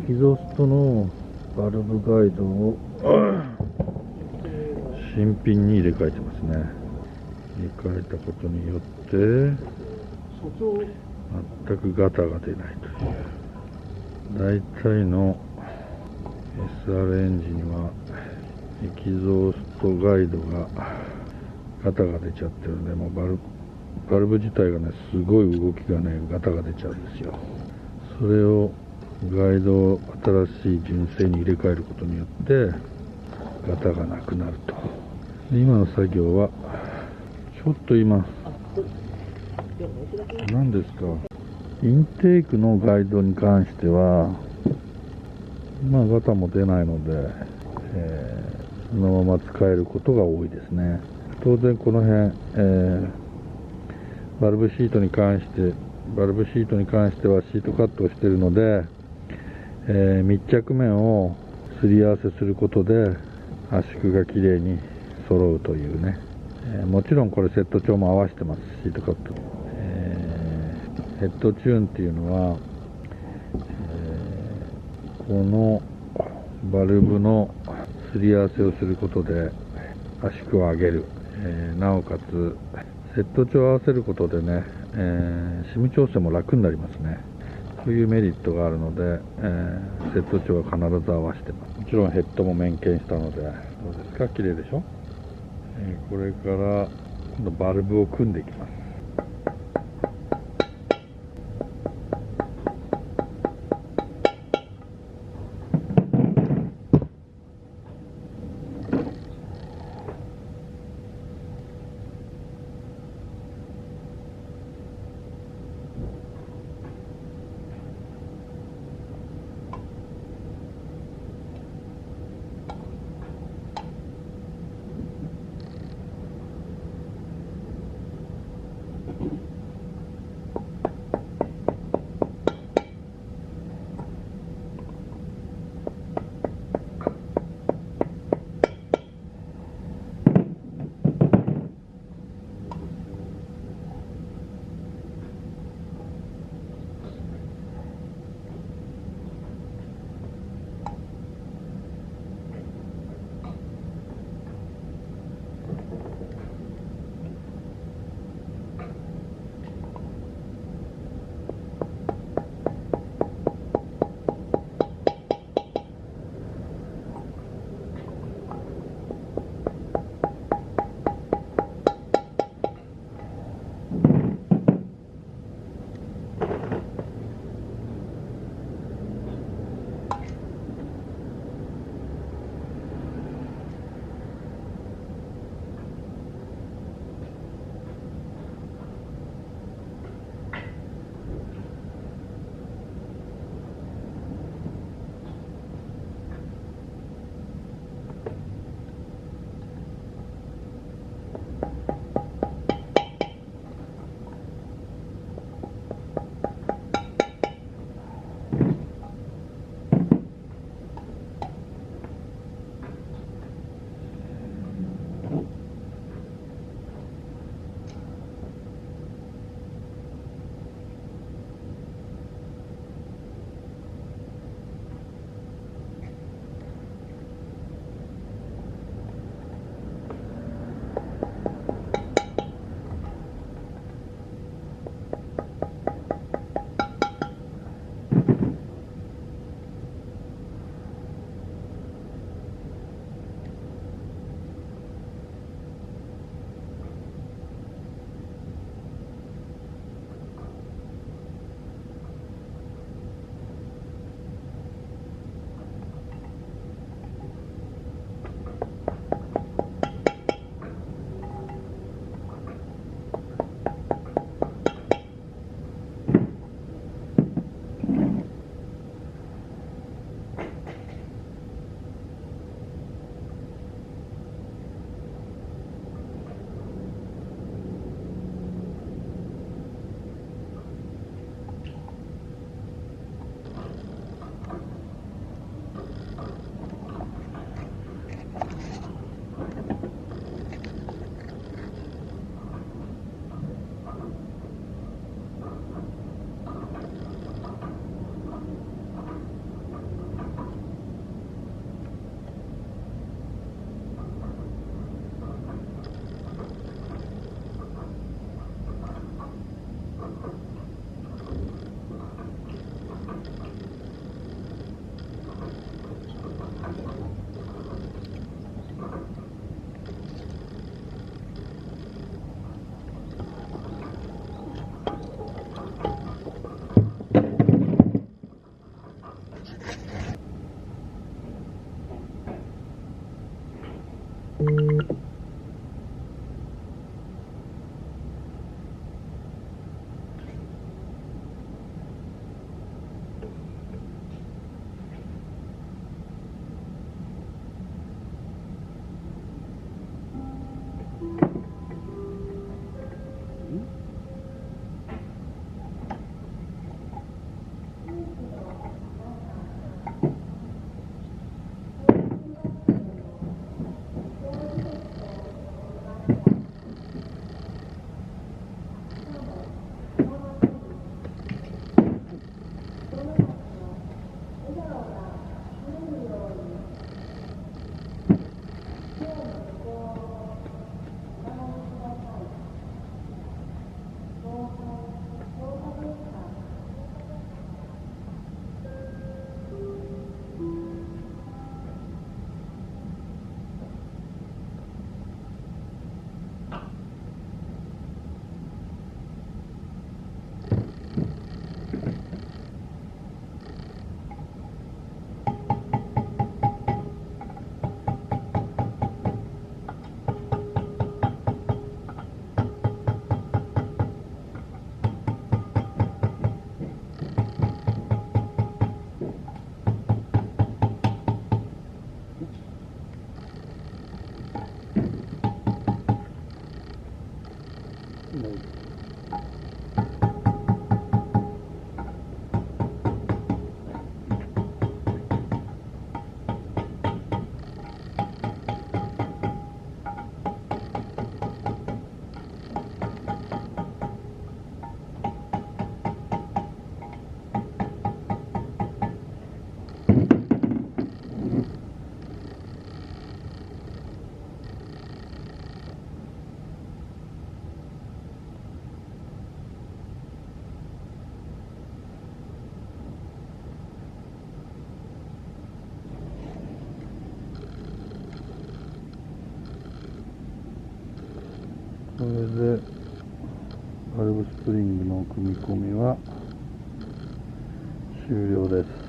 キゾストのバルブガイドを新品に入れ替えてますね。入れ替えたことによって全くガタが出ないという。大体の SR エンジンにはエキゾーストガイドがガタが出ちゃってるんで、もうバルブ自体がね、すごい動きがね、ガタが出ちゃうんですよ。それをガイドを新しい純正に入れ替えることによってガタがなくなると。で、今の作業はちょっと今何ですか、インテークのガイドに関してはまあガタも出ないので、そのまま使えることが多いですね。当然この辺、バルブシートに関してはシートカットをしているので、密着面をすり合わせすることで圧縮がきれいに揃うというね、もちろんこれセット調も合わせてます。シートカット、ヘッドチューンっていうのは、このバルブのすり合わせをすることで圧縮を上げる、なおかつセット調を合わせることでね、シム調整も楽になりますね。そういうメリットがあるので、セット調は必ず合わせてます。もちろんヘッドも面検したので、どうですか、綺麗でしょ。これから今度バルブを組んでいきます。これでバルブスプリングの組み込みは終了です。